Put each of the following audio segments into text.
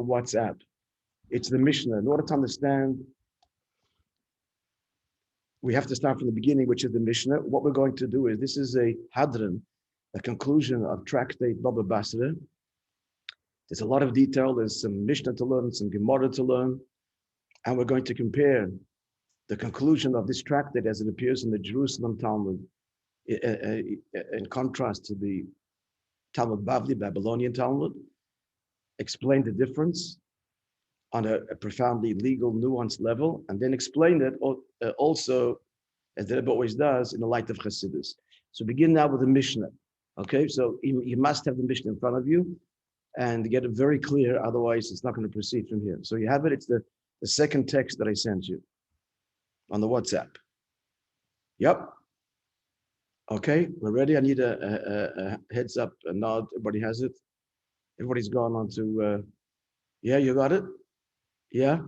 WhatsApp. It's the Mishnah. In order to understand, we have to start from the beginning, which is the Mishnah. What we're going to do is, this is a HADRAN, a conclusion of tractate BAVA BASRA. There's a lot of detail. There's some Mishnah to learn, some Gemara to learn. And we're going to compare the conclusion of this tractate as it appears in the Jerusalem Talmud in contrast to the Talmud Bavli, Babylonian Talmud, explain the difference on a profoundly legal, nuanced level, and then explain it also, as the Rabbi always does, in the light of Chassidus. So begin now with the Mishnah. Okay, so you must have the Mishnah in front of you and get it very clear, otherwise it's not going to proceed from here. So you have it, it's the second text that I sent you on the WhatsApp. Yep. Okay, we're ready. I need a heads up, a nod. Everybody has it. Everybody's gone on to, yeah, you got it? Yeah?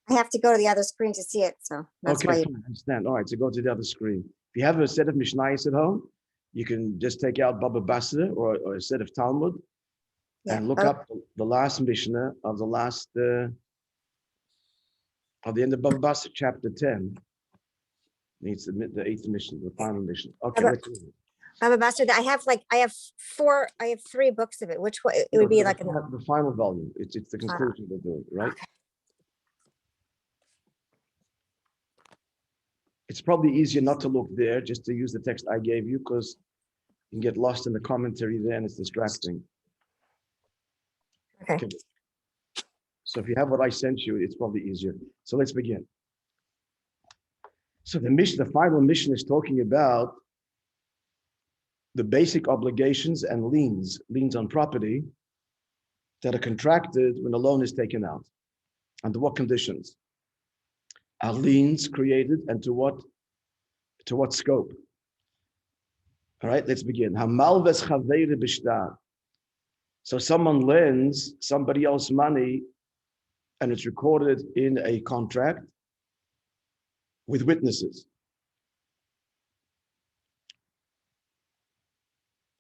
I have to go to the other screen to see it, so that's okay, why. I understand. All right, so go to the other screen. If you have a set of Mishnayos at home, you can just take out BAVA BASRA or a set of Talmud and look up the last Mishnah of the last, of the end of BAVA BASRA, chapter 10. It's the 8th Mishnah, the final Mishnah. Okay, let's move it. BAVA BASRA, I have 3 books of it. Which one? It would be like the final volume. It's the conclusion we're doing, right? Okay. It's probably easier not to look there, just to use the text I gave you, because you can get lost in the commentary there and it's distracting. Okay. So if you have what I sent you, it's probably easier. So let's begin. So the final mission is talking about the basic obligations and liens on property that are contracted when a loan is taken out. Under what conditions are liens created, and to what scope? All right, let's begin. So someone lends somebody else money and it's recorded in a contract with witnesses.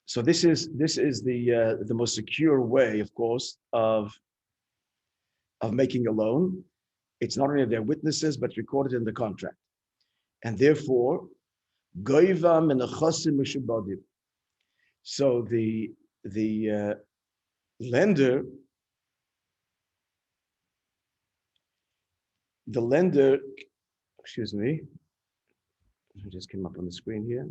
So this is the most secure way, of course, of making a loan. It's not only their witnesses, but recorded in the contract. And therefore, so the lender, excuse me, it just came up on the screen here,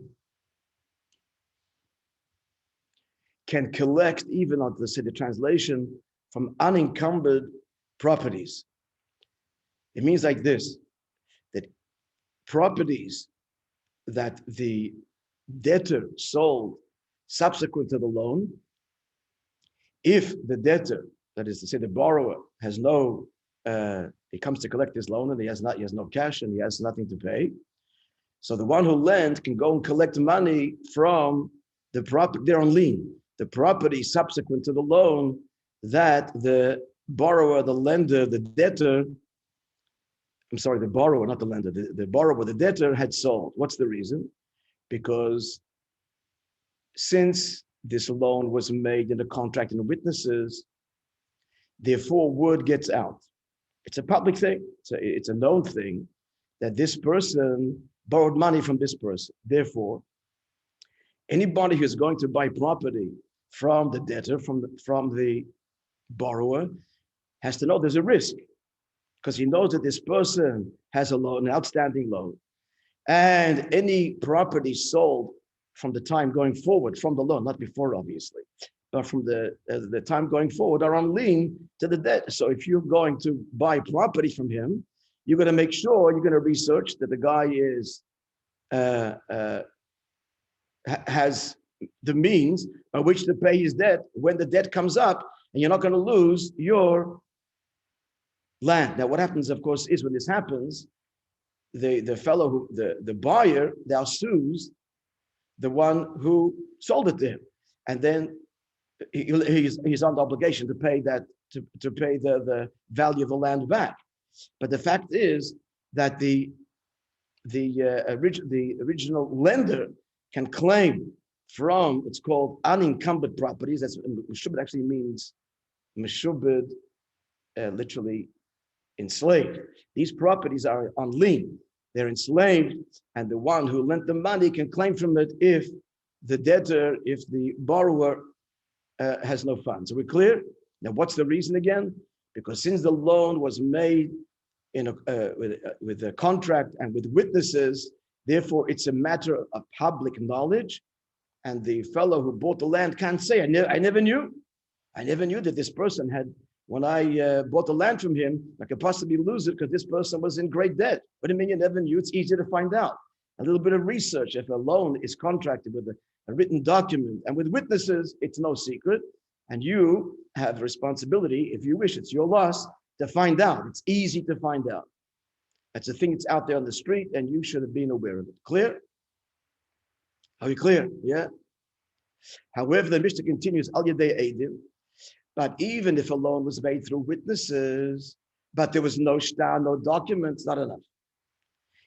can collect, even on the translation, from unencumbered properties. It means like this, that properties that the debtor sold subsequent to the loan, if the debtor, that is to say the borrower, has no, he comes to collect his loan and he has no cash and he has nothing to pay. So the one who lent can go and collect money from the property, they're on lien, the property subsequent to the loan that the borrower, the lender, the debtor, I'm sorry, the borrower, not the lender, the borrower, the debtor had sold. What's the reason? Because since this loan was made in a contract and witnesses, therefore word gets out. It's a public thing. It's a known thing that this person borrowed money from this person. Therefore, anybody who's going to buy property from the debtor, from the borrower, has to know there's a risk, because he knows that this person has a loan, an outstanding loan, and any property sold from the time going forward, from the loan, not before obviously, but from the time going forward, are on lien to the debt. So if you're going to buy property from him, you're going to make sure, you're going to research that the guy has the means by which to pay his debt when the debt comes up, and you're not going to lose your land. Now, what happens, of course, is when this happens, the fellow who the buyer now sues the one who sold it to him, and then he's under obligation to pay that to pay the value of the land back. But the fact is that the original lender can claim from what's called unencumbered properties. That's meshubed, actually means meshubed literally enslaved. These properties are on lien. They're enslaved, and the one who lent the money can claim from it if the debtor, if the borrower has no funds. Are we clear? Now, what's the reason again? Because since the loan was made with a contract and with witnesses, therefore it's a matter of public knowledge, and the fellow who bought the land can't say, I never knew that this person had, when I bought the land from him, I could possibly lose it because this person was in great debt. What do you mean you never knew? It's easy to find out. A little bit of research. If a loan is contracted with a written document and with witnesses, it's no secret. And you have responsibility, if you wish, it's your loss, to find out. It's easy to find out. That's a thing that's out there on the street, and you should have been aware of it. Clear? Are we clear? Yeah? However, the Mishnah continues, Al Yadei Eidim, but even if a loan was made through witnesses, but there was no shtar, no documents, not enough.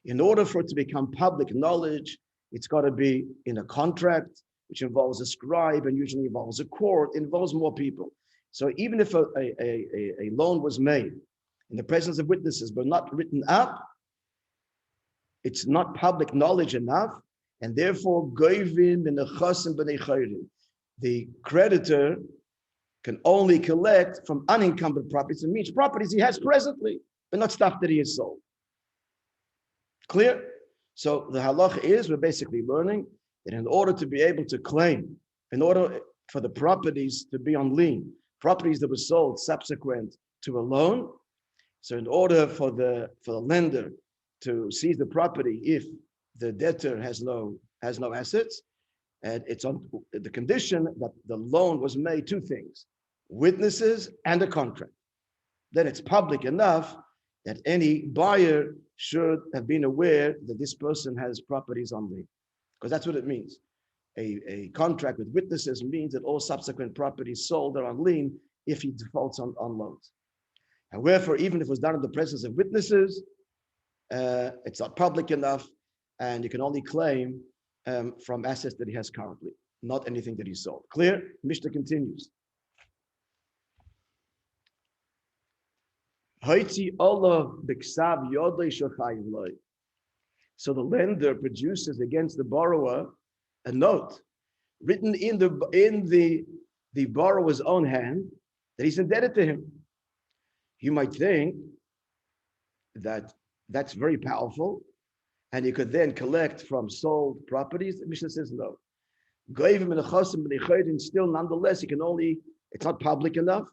In order for it to become public knowledge, it's got to be in a contract, which involves a scribe and usually involves a court, involves more people. So even if a loan was made in the presence of witnesses, but not written up, it's not public knowledge enough, and therefore, the creditor can only collect from unencumbered properties. It means properties he has presently, but not stuff that he has sold. Clear? So the halacha is, we're basically learning that in order to be able to claim, in order for the properties to be on lien, properties that were sold subsequent to a loan, so in order for the lender to seize the property if the debtor has no assets, and it's on the condition that the loan was made two things, witnesses and a contract. Then it's public enough that any buyer should have been aware that this person has properties on lien, because that's what it means. A contract with witnesses means that all subsequent properties sold are on lien if he defaults on loans. However, even if it was done in the presence of witnesses, it's not public enough, and you can only claim from assets that he has currently, not anything that he sold. Clear? Mishnah continues. So the lender produces against the borrower a note written in the borrower's own hand that he's indebted to him. You might think that that's very powerful, and you could then collect from sold properties. The Mishnah says no. Still, nonetheless, it's not public enough,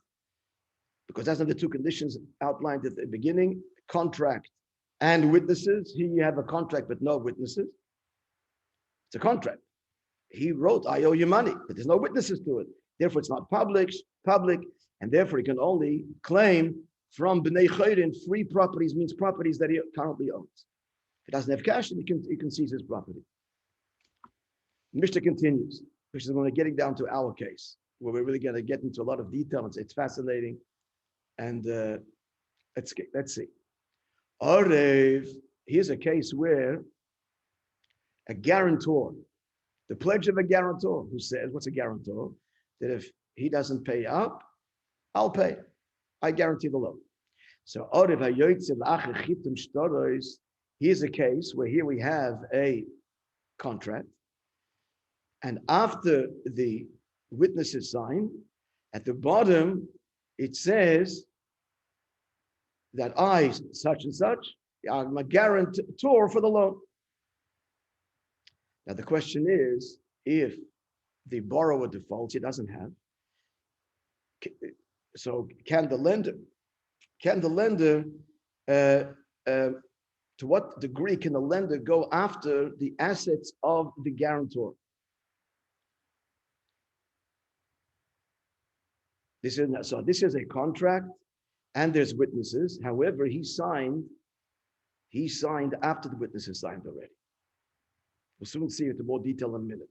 because that's not the two conditions outlined at the beginning, contract and witnesses. Here you have a contract but no witnesses. It's a contract. He wrote, I owe you money, but there's no witnesses to it. Therefore, it's not public, and therefore he can only claim from B'nai Chayrin. Free properties means properties that he currently owns. If he doesn't have cash, then he can seize his property. Mishnah continues, which is when we're getting down to our case, where we're really going to get into a lot of detail. It's fascinating. And let's see. Arev, here's a case where a guarantor, the pledge of a guarantor, who says, what's a guarantor? That if he doesn't pay up, I'll pay. I guarantee the loan. So here's a case where here we have a contract, and after the witnesses sign, at the bottom it says that I, such and such, I'm a guarantor for the loan. Now the question is, if the borrower defaults, he doesn't have, so can the lender, to what degree can the lender go after the assets of the guarantor? This is a contract, and there's witnesses. However, he signed after the witnesses signed already. We'll soon see it in more detail in a minute.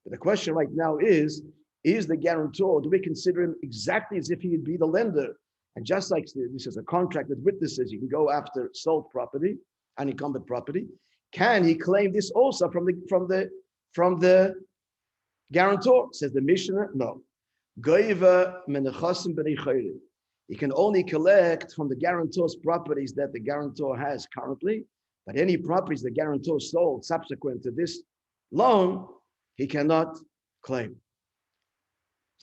But the question right now is the guarantor, do we consider him exactly as if he would be the lender? And just like this is a contract with witnesses, you can go after sold property, unencumbered property. Can he claim this also from the guarantor? Says the Mishnah, no. He can only collect from the guarantor's properties that the guarantor has currently, but any properties the guarantor sold subsequent to this loan, he cannot claim.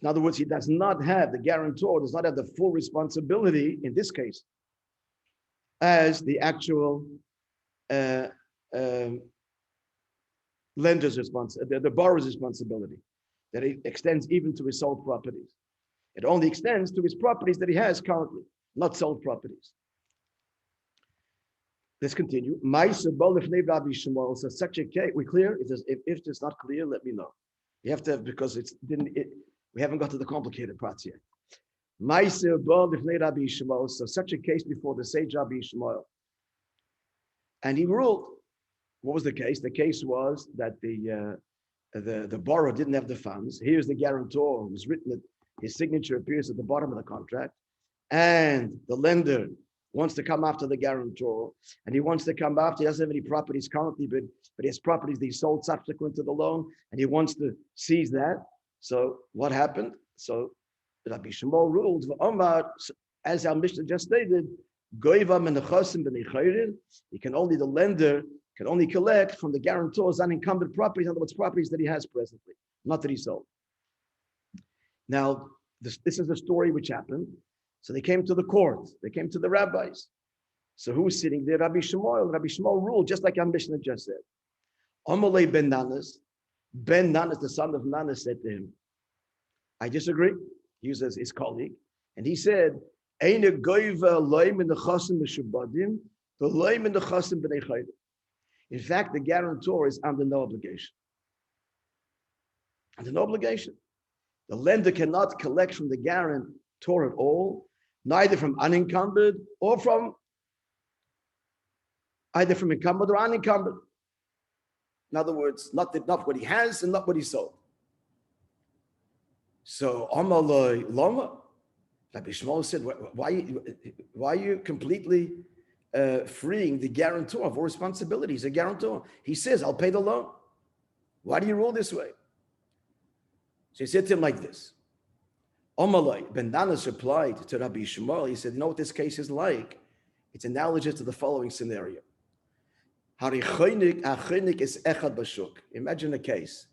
In other words, the guarantor does not have the full responsibility in this case as the actual lender's responsibility, the borrower's responsibility, that it extends even to his sold properties. It only extends to his properties that he has currently, not sold properties. Let's continue. So such a case, we clear? If it's not clear, let me know. You have to, because we haven't got to the complicated parts yet. So such a case before the sage Rabbi Shmuel. And he ruled. What was the case? The case was that the borrower didn't have the funds. Here's the guarantor who's written that his signature appears at the bottom of the contract. And the lender wants to come after the guarantor. And he wants to come after, he doesn't have any properties currently, but he has properties that he sold subsequent to the loan. And he wants to seize that. So what happened? So Rabbi Shmuel ruled, as our Mishnah just stated, the lender can only collect from the guarantor's unencumbered properties, in other words, properties that he has presently, not that he sold. Now, this is the story which happened. So they came to the court, they came to the rabbis. So who was sitting there? Rabbi Shmuel. Rabbi Shmuel ruled, just like our Mishnah just said. Amalei ben Nanas, the son of Nanas, said to him, I disagree. He was his colleague. And he said, in fact, the guarantor is under no obligation. Under no obligation. The lender cannot collect from the guarantor at all, neither from unencumbered or from either from encumbered or unencumbered. In other words, not what he has and not what he sold. So Amaloi Loma, Rabbi Shmuel said, why are you completely freeing the guarantor of all responsibilities? He's a guarantor. He says, I'll pay the loan. Why do you rule this way? So he said to him like this. Amaloi, Ben Nanas replied to Rabbi Shmuel, he said, you know what this case is like? It's analogous to the following scenario. Imagine a case.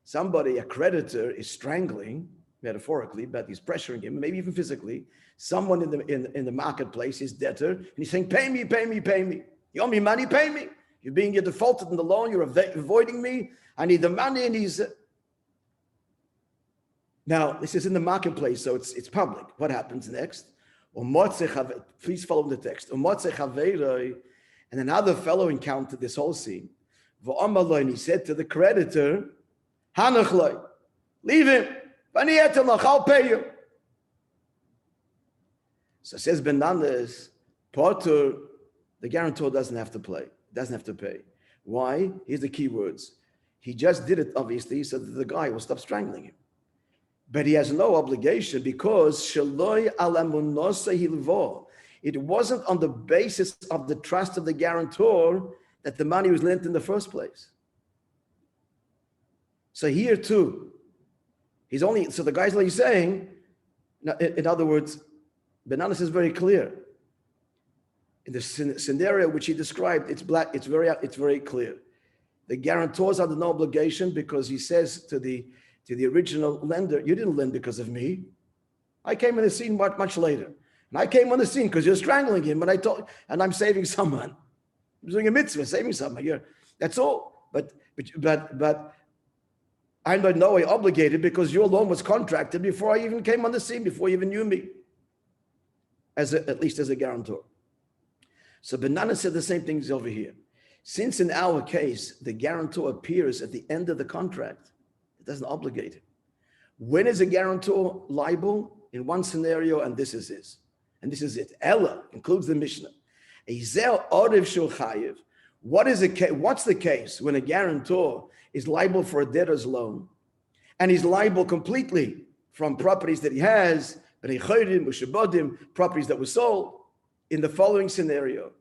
Somebody, a creditor, is strangling, metaphorically, but he's pressuring him, maybe even physically, someone in the marketplace, his debtor, and he's saying, pay me, pay me, pay me. You owe me money, pay me. You're defaulted in the loan, you're avoiding me, I need the money, and he's... Now, this is in the marketplace, so it's public. What happens next? Please follow the text. And another fellow encountered this whole scene. And he said to the creditor, leave him. I'll pay you. So says Ben Nanas, Potter, the guarantor doesn't have to pay. Why? Here's the key words. He just did it, obviously, so that the guy will stop strangling him. But he has no obligation because it wasn't on the basis of the trust of the guarantor that the money was lent in the first place. So here too, the guy's like saying, in other words, Ben Nanas is very clear. In the scenario which he described, it's very clear. The guarantor is under no obligation because he says to the original lender, you didn't lend because of me. I came on the scene much later. And I came on the scene because you're strangling him, and I'm saving someone. I'm doing a mitzvah, saving someone here. That's all. But I'm in no way obligated because your loan was contracted before I even came on the scene, before you even knew me, at least as a guarantor. So Ben Nanas said the same things over here. Since in our case, the guarantor appears at the end of the contract, it doesn't obligate it. When is a guarantor liable? In one scenario, and this is his. And this is it. Ella includes the Mishnah. What's the case when a guarantor is liable for a debtor's loan and he's liable completely from properties that he has, properties that were sold, in the following scenario,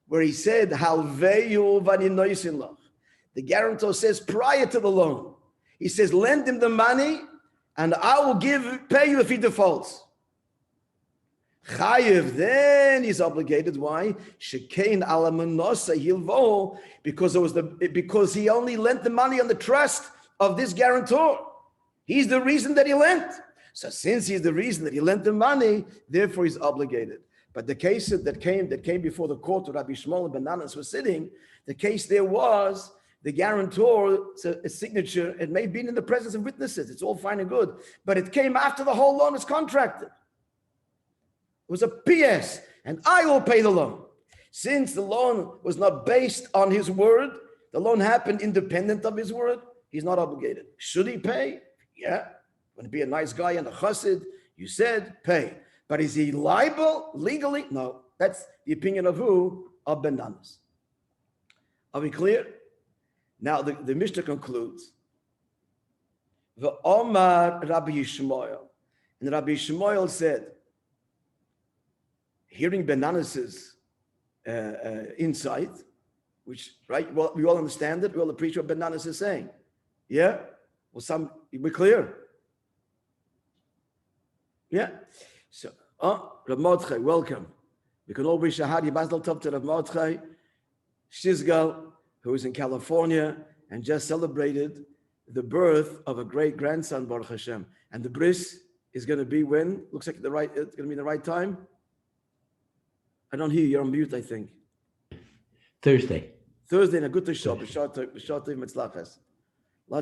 where he said, the guarantor says prior to the loan, he says, lend him the money and I will pay you if he defaults. Chayiv, then he's obligated. Why? Shekein ala menosa hilvo, because he only lent the money on the trust of this guarantor. He's the reason that he lent. So since he's the reason that he lent the money, therefore he's obligated. But the case that came before the court where Rabbi Shmuel and Bananas were sitting, the case there was the guarantor's signature. It may have been in the presence of witnesses. It's all fine and good. But it came after the whole loan is contracted. It was a PS, and I will pay the loan. Since the loan was not based on his word, the loan happened independent of his word, he's not obligated. Should he pay? Yeah. Want to be a nice guy and a chassid? You said pay. But is he liable legally? No. That's the opinion of who? Of Bananas. Are we clear? Now the Mishnah concludes. The Omar Rabbi Yishmael. And Rabbi Yishmael said, hearing Bananas's insight, which, right, well, we all understand it, we all appreciate what Bananas is saying. Yeah? Well, we're clear? Yeah? So, Rav Mordechai, welcome. We can all wish a Hadi Basdal Tov to Rav Mordechai Shizgal, who is in California and just celebrated the birth of a great grandson, Baruch Hashem. And the bris is going to be when? Looks like it's going to be the right time. I don't hear you. You're on mute, I think. Thursday. Na good to show. Lots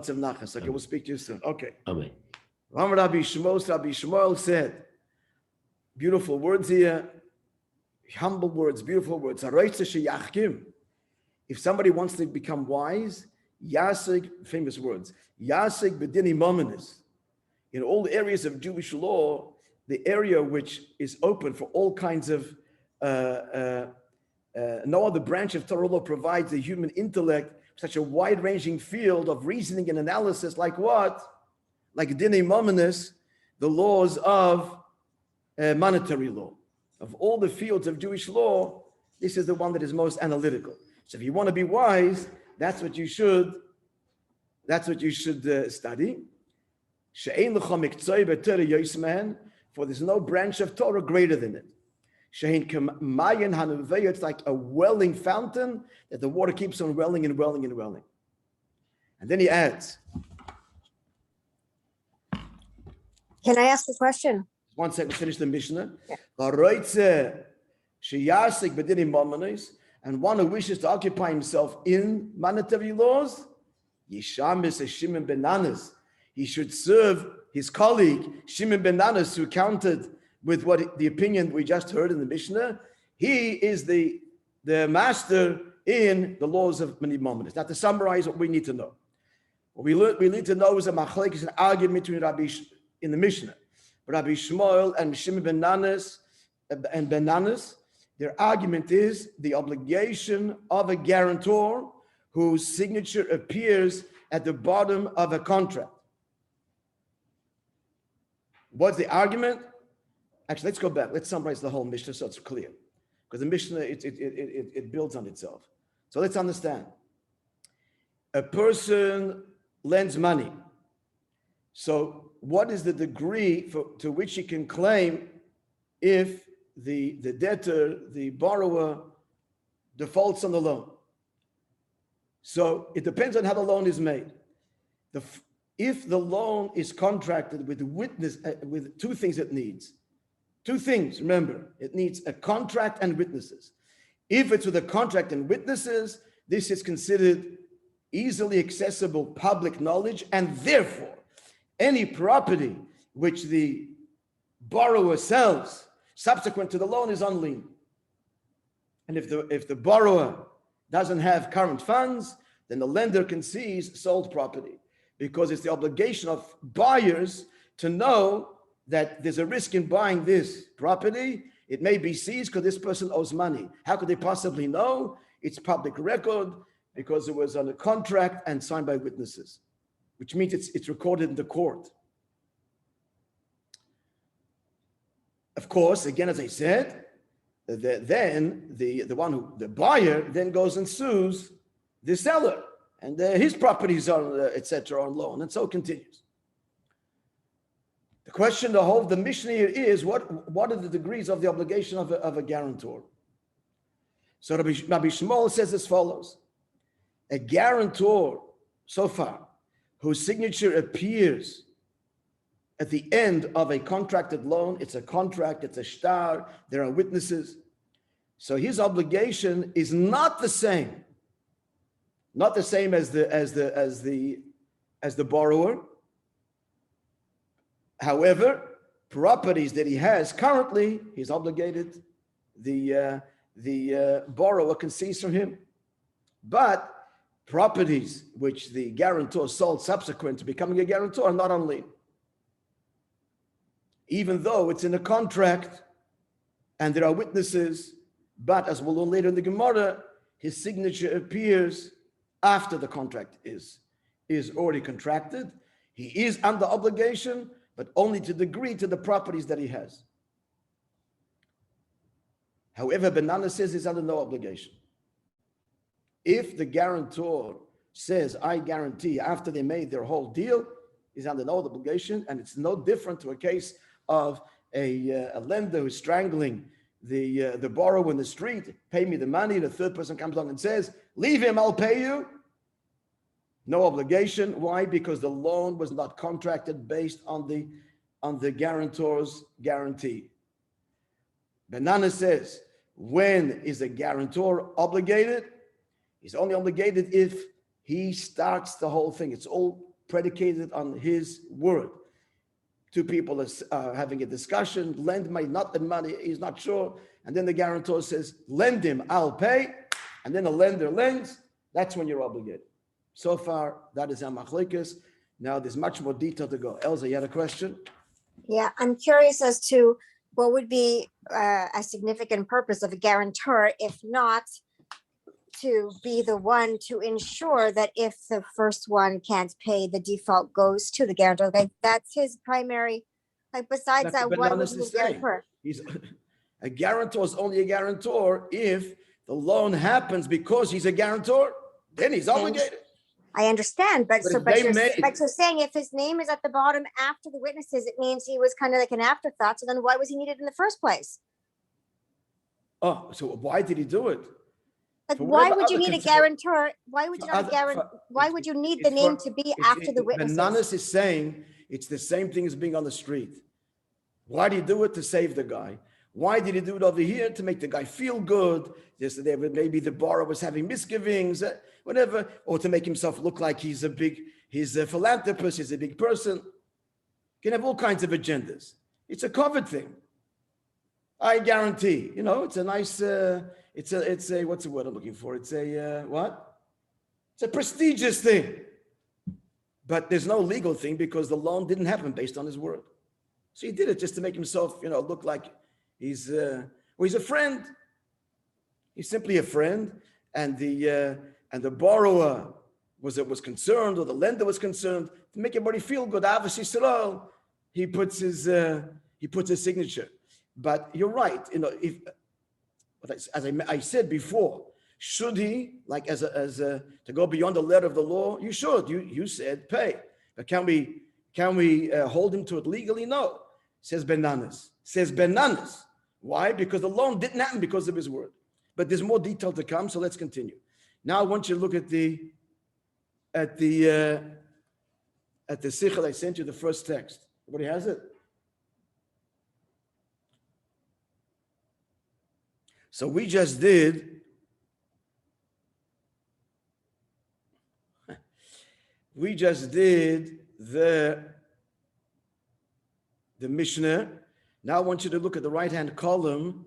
of nachas. Okay, we'll speak to you soon. Okay. Amen. Rabbi Shmuel said, beautiful words here, humble words, beautiful words. If somebody wants to become wise, Yasig, famous words, Yasig bedini momenis. In all the areas of Jewish law, the area which is open for all kinds of no other branch of Torah law provides the human intellect such a wide-ranging field of reasoning and analysis, like what? Like Dinei Momenis, the laws of monetary law. Of all the fields of Jewish law, this is the one that is most analytical. So if you want to be wise, that's what you should study. For there's no branch of Torah greater than it. It's like a welling fountain that the water keeps on welling and welling and welling. And then he adds. Can I ask a question? 1 second, finish the Mishnah. Yeah. And one who wishes to occupy himself in monetary laws, he should serve his colleague, Shimon ben Nanas, who counted with what the opinion we just heard in the Mishnah. He is the master in the laws of many moments. Now, to summarize what we need to know. What we need to know is a machlek, is an argument between Rabbi in the Mishnah. Rabbi Shmuel and Shimon ben Nanas and ben Nanas, their argument is the obligation of a guarantor whose signature appears at the bottom of a contract. What's the argument? Actually, let's go back. Let's summarize the whole Mishnah so it's clear. Because the Mishnah, it builds on itself. So let's understand. A person lends money. So what is the degree to which he can claim if the debtor, the borrower, defaults on the loan? So it depends on how the loan is made. If the loan is contracted with with two things it needs. Two things, remember, it needs a contract and witnesses. If it's with a contract and witnesses, this is considered easily accessible public knowledge, and therefore, any property which the borrower sells subsequent to the loan is on lien. And if the borrower doesn't have current funds, then the lender can seize sold property, because it's the obligation of buyers to know that there's a risk in buying this property. It may be seized because this person owes money. How could they possibly know? It's public record because it was on a contract and signed by witnesses, which means it's recorded in the court. Of course, again, as I said, then the buyer then goes and sues the seller, and his properties are, etc., on loan, and so continues. The question, the Mishnah here is, what are the degrees of the obligation of a guarantor? So Rabbi Shmuel says as follows: a guarantor, so far, whose signature appears at the end of a contracted loan, it's a contract, it's a shtar, there are witnesses. So his obligation is not the same as the borrower. However, properties that he has currently, he's obligated. The borrower can seize from him. But properties which the guarantor sold subsequent to becoming a guarantor are not on lien. Even though it's in a contract and there are witnesses, but as we'll learn later in the Gemara, his signature appears after the contract is already contracted. He is under obligation, but only to the degree to the properties that he has. However, Banana says he's under no obligation. If the guarantor says, I guarantee, after they made their whole deal, he's under no obligation, and it's no different to a case of a lender who's strangling the borrower in the street, pay me the money, the third person comes along and says, leave him, I'll pay you. No obligation. Why? Because the loan was not contracted based on the guarantor's guarantee. Banana says, when is a guarantor obligated? He's only obligated if he starts the whole thing. It's all predicated on his word. Two people are having a discussion, lend might not lend money, he's not sure. And then the guarantor says, lend him, I'll pay. And then the lender lends, that's when you're obligated. So far, that is our machlekes. Now there's much more detail to go. Elza, you had a question? Yeah, I'm curious as to what would be a significant purpose of a guarantor, if not to be the one to ensure that if the first one can't pay, the default goes to the guarantor. Like that's his primary, like besides that, why would you guarantor? A guarantor is only a guarantor if the loan happens because he's a guarantor, then he's obligated. I understand, but you're saying if his name is at the bottom after the witnesses, it means he was kind of like an afterthought. So then why was he needed in the first place? Oh, so why did he do it? Like, why would you need a guarantor? Why would you not why would you need the name to be after the witnesses? Bananas is saying it's the same thing as being on the street. Why did he do it? To save the guy. Why did he do it over here? To make the guy feel good. Maybe the borrower was having misgivings, whatever, or to make himself look like he's a philanthropist, he's a big person. Can have all kinds of agendas. It's a covered thing. I guarantee, it's a nice, it's a, what's the word I'm looking for? It's a, what? It's a prestigious thing. But there's no legal thing because the loan didn't happen based on his word. So he did it just to make himself, look like he's a friend. He's simply a friend. And the borrower was concerned, or the lender was concerned to make everybody feel good. Obviously, he puts his signature. But you're right. As I said before, should he, like to go beyond the letter of the law? You should. You said pay. But can we hold him to it legally? No. Says Bananas. Why? Because the loan didn't happen because of his word. But there's more detail to come. So let's continue. Now I want you to look at the sichel I sent you, the first text. Everybody has it? So we just did the Mishnah. Now I want you to look at the right-hand column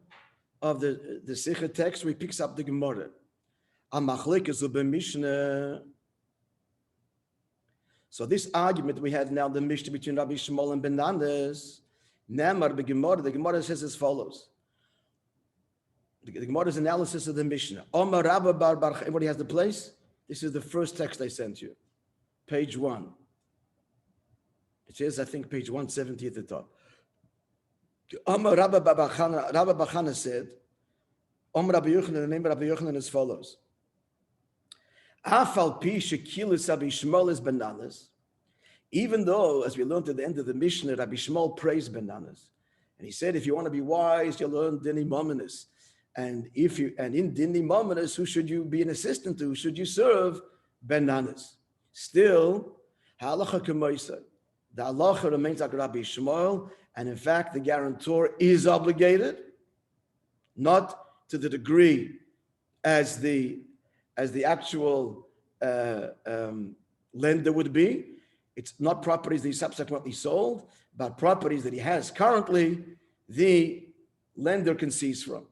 of the sichel text where he picks up the Gemara. So this argument we had now, the Mishnah between Rabbi Shmuel and Bananas, the Gemara says as follows. The Gemara's analysis of the Mishnah. Everybody has the place? This is the first text I sent you. Page 1. It says, I think, page 170 at the top. Rabbi Bachana said, Rabbi Yochanan, the name of Rabbi Yochanan as follows. Afal pi shekilis Rabbi Shmuel is bananas. Even though, as we learned at the end of the Mishnah, Rabbi Shmuel praised bananas. And he said, if you want to be wise, you'll learn Dini Mominus. And in Dini Mominus, who should you be an assistant to? Who should you serve? Bananas. Still, halacha k'moiseh. The halacha remains like Rabbi Shmuel, and in fact, the guarantor is obligated, not to the degree as the actual lender would be. It's not properties that he subsequently sold, but properties that he has currently, the lender can seize from.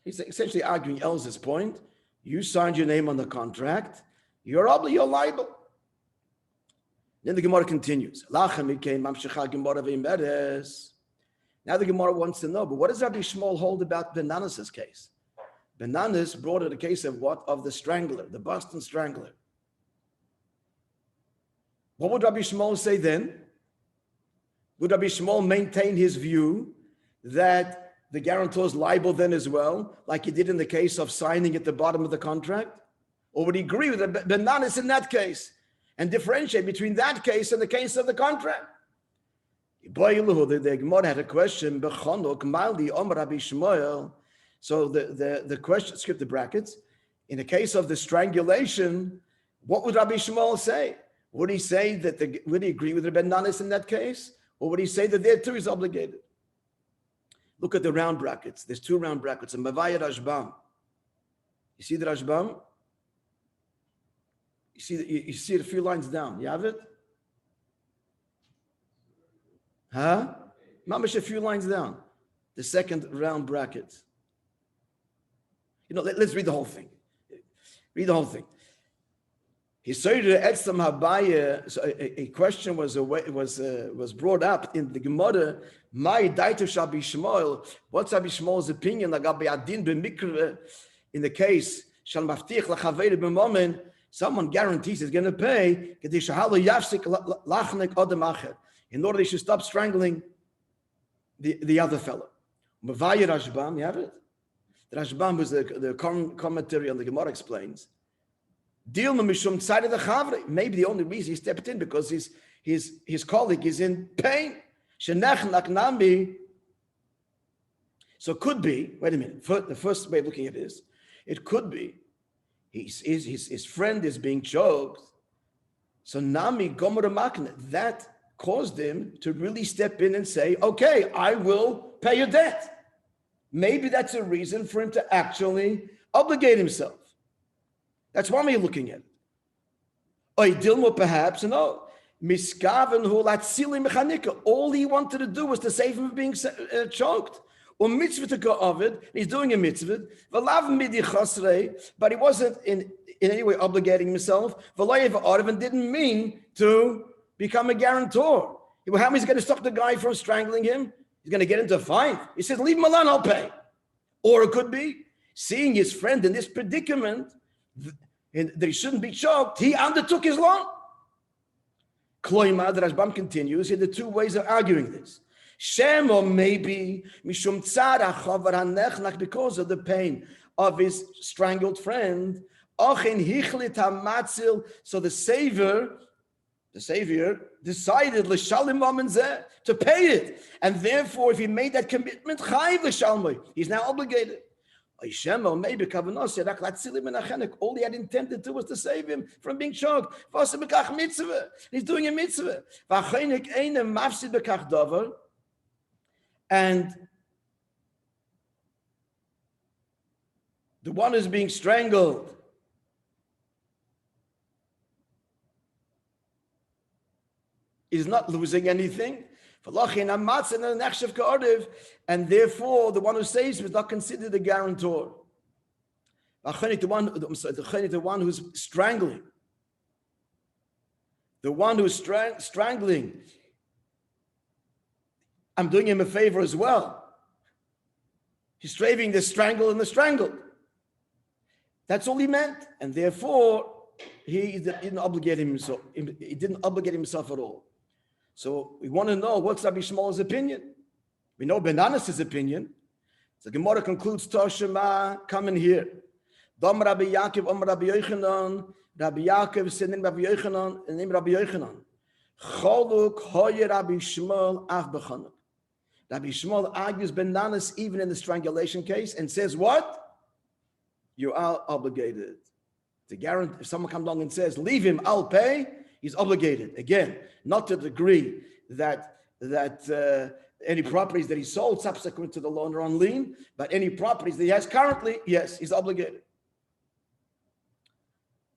He's essentially arguing Elz's point. You signed your name on the contract, you're liable. Then the Gemara continues. Now the Gemara wants to know, but what does Rabbi Shmuel hold about Bananas' case? Bananas brought it a case of what? Of the strangler, the Boston strangler. What would Rabbi Shmuel say then? Would Rabbi Shmuel maintain his view that the guarantor is liable then as well, like he did in the case of signing at the bottom of the contract? Or would he agree with the Bananas in that case and differentiate between that case and the case of the contract? The Gemara had a question. So the question, skip the brackets. In the case of the strangulation, what would Rabbi Shmuel say? Would he say that would he agree with the Bananas in that case? Or would he say that there too is obligated? Look at the round brackets. There's two round brackets. A Mavaya Rashbam. You see the Rashbam? You see it a few lines down. You have it? Huh? Mamish a few lines down. The second round bracket. Let's read the whole thing. Read the whole thing. A question was brought up in the Gemara. My daito shall be Shmuel. What's Rabbi Shmuel's opinion? In the case, someone guarantees he's going to pay in order they should stop strangling the other fellow. Mavaya Rashbam, you have it? The Rashbam was the commentary on the Gemara explains. Maybe the only reason he stepped in because his colleague is in pain. So it could be, wait a minute, the first way of looking at it is, it could be his friend is being choked. So Nami Gomor Makne, that caused him to really step in and say, okay, I will pay your debt. Maybe that's a reason for him to actually obligate himself. That's one way you're looking at it. Or Dilmo perhaps, no. All he wanted to do was to save him from being choked. Or mitzvah to go of it. He's doing a mitzvah. But he wasn't in any way obligating himself. And didn't mean to become a guarantor. How is he going to stop the guy from strangling him? He's going to get into a fight. He says, leave him alone, I'll pay. Or it could be seeing his friend in this predicament, that he shouldn't be choked, he undertook his loan. Kloima, the Rashbam continues, here the two ways of arguing this. Shem, or maybe mishum tzara because of the pain of his strangled friend. Ochin hichlit hamatzil, so the Savior decided to pay it, and therefore, if he made that commitment, he's now obligated. Maybe all he had intended to was to save him from being choked. He's doing a mitzvah. And the one who's being strangled is not losing anything. And therefore, the one who saves him is not considered a guarantor. The one who's strangling. The one who's strangling. I'm doing him a favor as well. He's saving the strangled and the strangled. That's all he meant. And therefore, he didn't obligate himself. He didn't obligate himself at all. So we want to know what's Rabbi Shmuel's opinion. We know Bananas' opinion. So Gemara concludes, Toshima, come in here. Dom Rabbi Yaakov, Rabbi Yochanan, Rabbi Yaakov said in Rabbi Yochanan, and in Rabbi Yochanan, Choluk hoye Rabbi Shmuel ach b'chanuk. Rabbi Shmuel argues bananas even in the strangulation case and says what? You are obligated to guarantee. If someone comes along and says, leave him, I'll pay, he's obligated. Again, not to the degree that any properties that he sold subsequent to the loan are on lien, but any properties that he has currently, yes, he's obligated.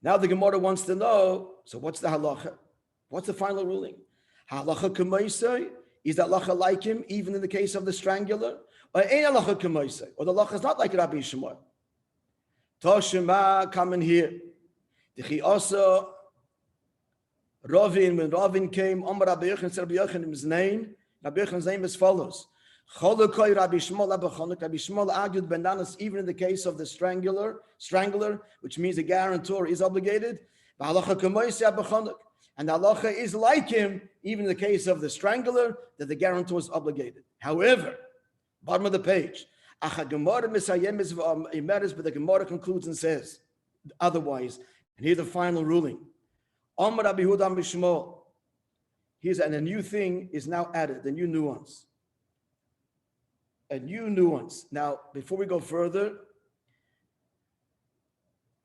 Now the Gemara wants to know, so what's the halacha? What's the final ruling? Halacha k'maisei, is that halacha like him even in the case of the strangler? Or ain't halacha k'maisei? Or the halacha is not like Rabbi Shmuel? Toshima, come in here. Dichi also, when Ravin came, Rabbi Yochanan said Rabbi Yochanan's name. Rabbi Yochanan's name is follows. Cholokoi Rabbi Shmuel Abachonuk. Rabbi Shmuel argued bananas even in the case of the strangler, which means the guarantor is obligated. And the halacha is like him even in the case of the strangler, that the guarantor is obligated. However, bottom of the page, but the Gemara concludes and says otherwise. And here's the final ruling. Here's and a new thing is now added, a new nuance. A new nuance. Now, before we go further,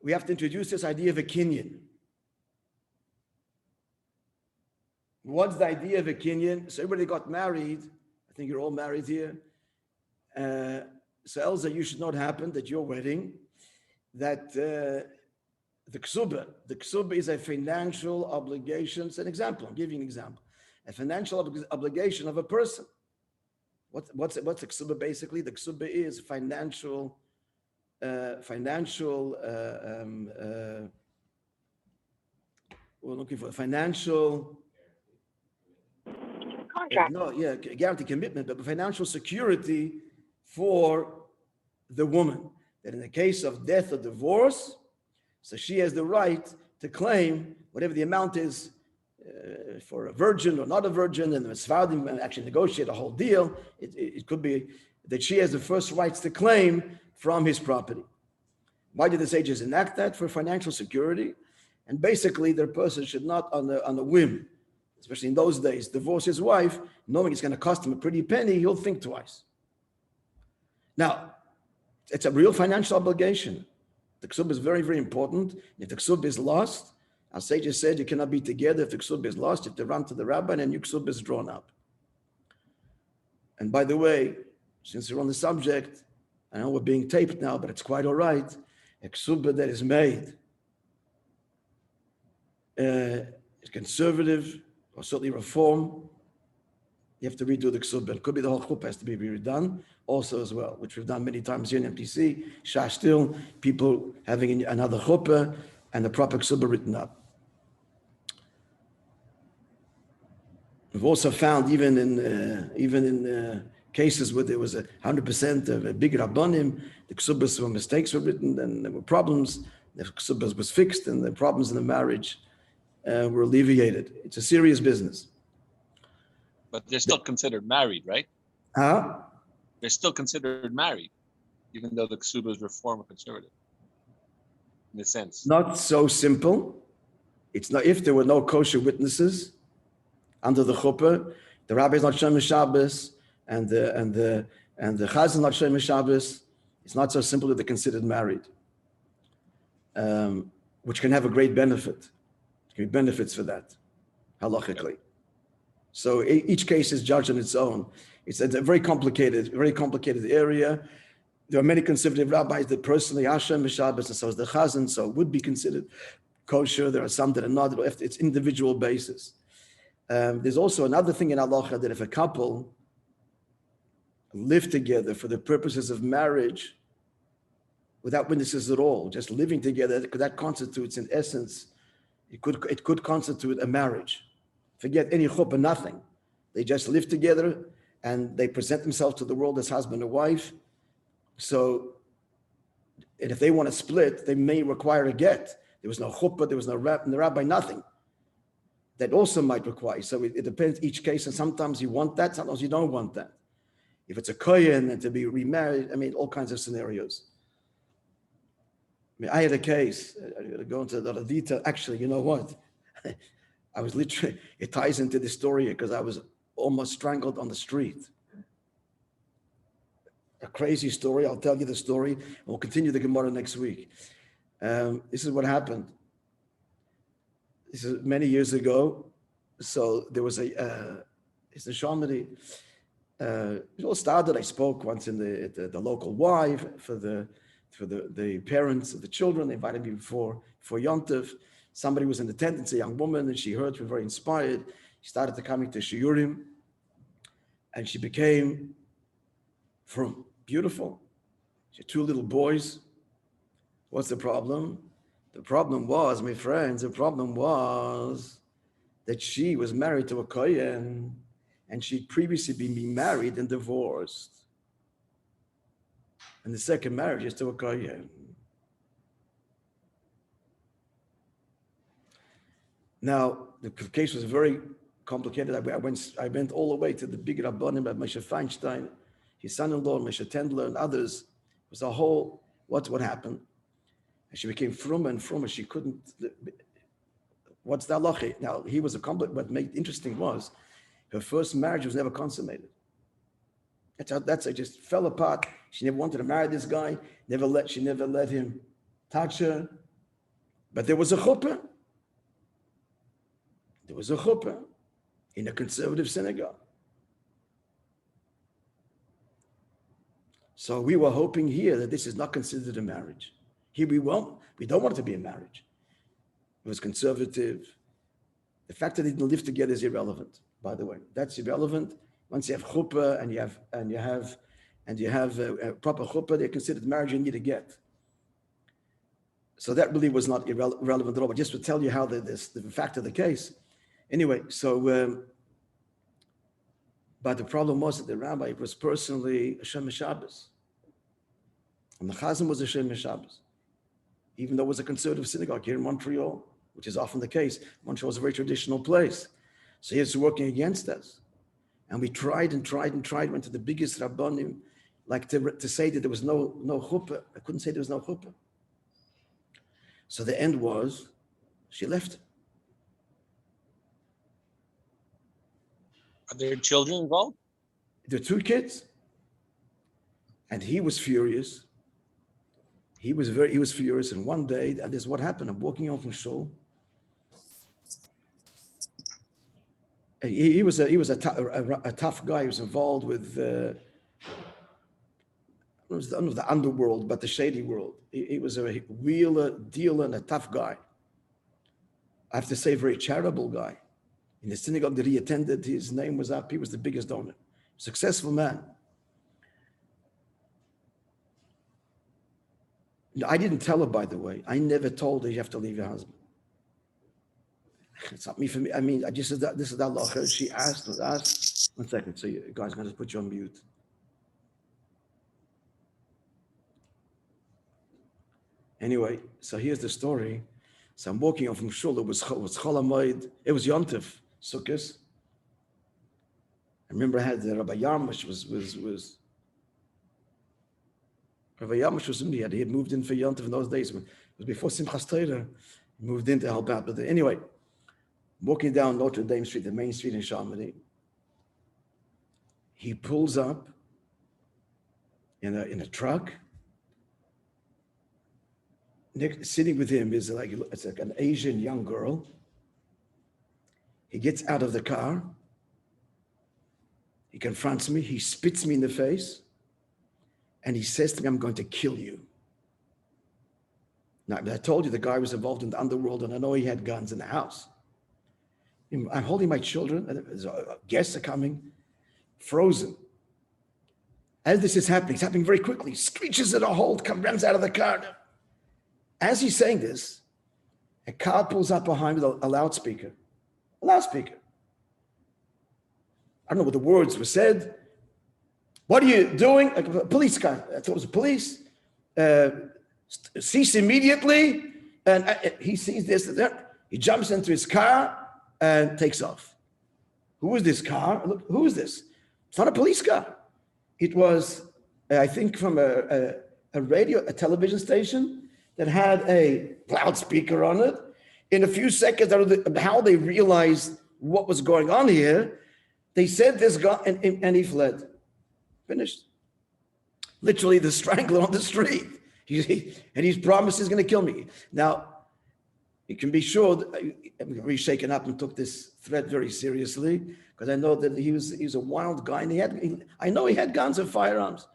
we have to introduce this idea of a kinyan. What's the idea of a kinyan? So everybody got married. I think you're all married here. So Elza, you should know what happened at your wedding, that the ksuba is a financial obligation. It's an example. I'm giving you an example. A financial obligation of a person. What's the ksuba basically? The ksuba is financial. We're looking for financial contract. Guarantee commitment, but financial security for the woman. That in the case of death or divorce, so she has the right to claim whatever the amount is for a virgin or not a virgin, and the Sfardim actually negotiate a whole deal. It could be that she has the first rights to claim from his property. Why did the sages enact that? For financial security. And basically, the person should not, on a whim, especially in those days, divorce his wife, knowing it's going to cost him a pretty penny, he'll think twice. Now, it's a real financial obligation. The ksub is very, very important. If the ksub is lost, our sages said you cannot be together. If the ksub is lost, you have to run to the rabbi and a new ksub is drawn up. And by the way, since we're on the subject, I know we're being taped now, but it's quite all right. A ksub that is made is conservative or certainly reform. You have to redo the ksub. It could be the whole chuppah has to be redone also as well, which we've done many times here in MPC. Still, people having another chuppah and the proper ksubah written up. We've also found even in cases where there was 100% of a big rabbanim, the ksubas were mistakes were written and there were problems. The ksubas was fixed and the problems in the marriage were alleviated. It's a serious business. But they're still considered married, right? Huh? They're still considered married, even though the ksuba is reform or conservative. In a sense. Not so simple. It's not if there were no kosher witnesses under the chuppah, the rabbi is not Shem Shabbos, and the chazan not Shem Shabbos. It's not so simple that they're considered married, which can have a great benefit. There can be benefits for that, halachically. Yep. So each case is judged on its own. It's a very complicated area. There are many conservative rabbis that personally are Shem Shabbos, and so is the chazan, so it would be considered kosher. There are some that are not. It's individual basis. There's also another thing in halacha that if a couple live together for the purposes of marriage without witnesses at all, just living together, that constitutes in essence, it could constitute a marriage. Forget any chuppah, nothing. They just live together and they present themselves to the world as husband and wife. So, and if they want to split, they may require a get. There was no chuppah, there was no rabbi, nothing. That also might require. So it depends each case, and sometimes you want that, sometimes you don't want that. If it's a kohen and to be remarried, I mean, all kinds of scenarios. mean, I had a case, I'm going to go into a lot of detail. Actually, you know what? I was literally, it ties into the story because I was almost strangled on the street. A crazy story. I'll tell you the story. We'll continue the Gemara next week. This is what happened. This is many years ago. So there was it's the Yerushalmi. It all started. I spoke once in the local Y for the parents of the children. They invited me for Yontif. Somebody was in attendance, a young woman, and she heard, she was very inspired. She started to coming to Shiurim, and she became from beautiful. She had 2 little boys. What's the problem? The problem was, my friends, that she was married to a Kohen, and she'd previously been married and divorced. And the second marriage is to a Kohen. Now, the case was very complicated. I went all the way to the big Rabbanim, Moshe Feinstein, his son-in-law, Moshe Tendler, and others. It was a whole, what happened? And she became frummer and frummer. She couldn't, what's the halacha? Now, he was a complex, what made it interesting was, her first marriage was never consummated. That's it just fell apart. She never wanted to marry this guy, she never let him touch her. But there was a chuppah. There was a chuppah in a conservative synagogue. So we were hoping here that this is not considered a marriage. Here we don't want it to be a marriage. It was conservative. The fact that they didn't live together is irrelevant, by the way. That's irrelevant. Once you have chuppah and you have a proper chuppah, they're considered marriage you need to get. So that really was not irrelevant at all. But just to tell you how the fact of the case. Anyway, so but the problem was that the rabbi was personally a Shem Shabbos. And the Chazan was a Shem Shabbos. Even though it was a conservative synagogue here in Montreal, which is often the case. Montreal is a very traditional place. So he was working against us. And we tried, went to the biggest Rabbanim, like to say that there was no chuppah. I couldn't say there was no chuppah. So the end was, she left. Are there children involved? There are 2 kids. And he was furious. He was furious. And one day, and this is what happened. I'm walking home from shul. He was a tough guy. He was involved with the underworld, but the shady world. He was a wheeler, dealer, and a tough guy. I have to say, a very charitable guy. In the synagogue that he attended, his name was up. He was the biggest donor. Successful man. No, I didn't tell her, by the way. I never told her you have to leave your husband. It's not me for me. I mean, I just said that this is that she asked. 1 second. So you guys, I'm going to put you on mute. Anyway, so here's the story. So I'm walking on from shul. It was Chol Hamoed. It was Yontif, Sukkos. I remember I had the Rabbi Yarmish was Rabbi Yarmish was in. He had moved in for Yontif in those days. It was before Simchas Torah. He moved in to help out. But anyway, walking down Notre Dame Street, the main street in Yerushalmi, he pulls up in a truck. Sitting with him is like an Asian young girl. He gets out of the car. He confronts me. He spits me in the face. And he says to me, "I'm going to kill you." Now, I told you the guy was involved in the underworld, and I know he had guns in the house. I'm holding my children, and guests are coming, frozen. As this is happening, it's happening very quickly. He screeches at a halt, runs out of the car. As he's saying this, a car pulls up behind with a loudspeaker. A loudspeaker. I don't know what the words were said. "What are you doing?" Like a police car. I thought it was a police. Cease immediately. And he sees this and that. He jumps into his car and takes off. Who is this car? Look, who is this? It's not a police car. It was, I think, from a television station that had a loudspeaker on it. In a few seconds, how they realized what was going on here, they said this guy, and he fled. Finished. Literally the strangler on the street. And he's promised he's going to kill me. Now, you can be sure that I'm very shaken up and took this threat very seriously, because I know that he was a wild guy, and I know he had guns and firearms.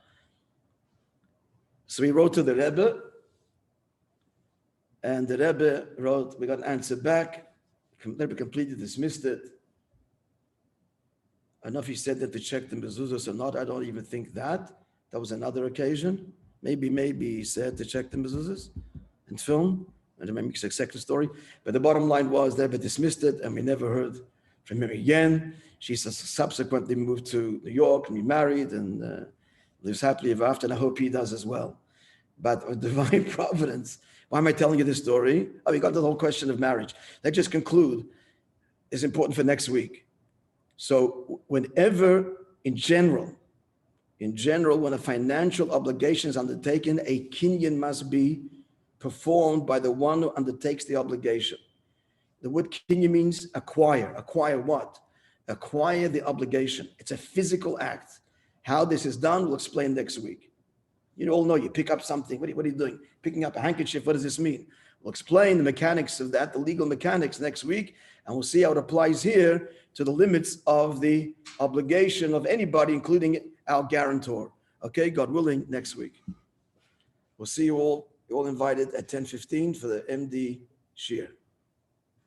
So he wrote to the Rebbe, and the Rebbe wrote, we got an answer back. The Rebbe completely dismissed it. I don't know if he said that to check the mezuzahs or not. I don't even think that. That was another occasion. Maybe he said to check the mezuzahs and film. I don't remember the second story. But the bottom line was the Rebbe dismissed it, and we never heard from him again. She subsequently moved to New York and remarried and lives happily ever after, and I hope he does as well. But with divine providence, why am I telling you this story? Oh, we got the whole question of marriage. Let's just conclude. It's important for next week. So whenever, in general, when a financial obligation is undertaken, a kinyan must be performed by the one who undertakes the obligation. The word kinyan means acquire. Acquire what? Acquire the obligation. It's a physical act. How this is done, we'll explain next week. You all know, you pick up something. What are you doing? Picking up a handkerchief. What does this mean? We'll explain the mechanics of that, the legal mechanics next week, and we'll see how it applies here to the limits of the obligation of anybody, including our guarantor. Okay, God willing, next week. We'll see you all. You're all invited at 10:15 for the MD Shir.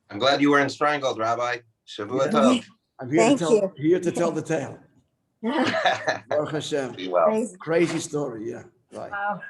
I'm glad you weren't strangled, Rabbi. Shavua Tov. I'm here to tell the tale. Baruch Hashem. Be well. Crazy story, yeah. Right. Wow.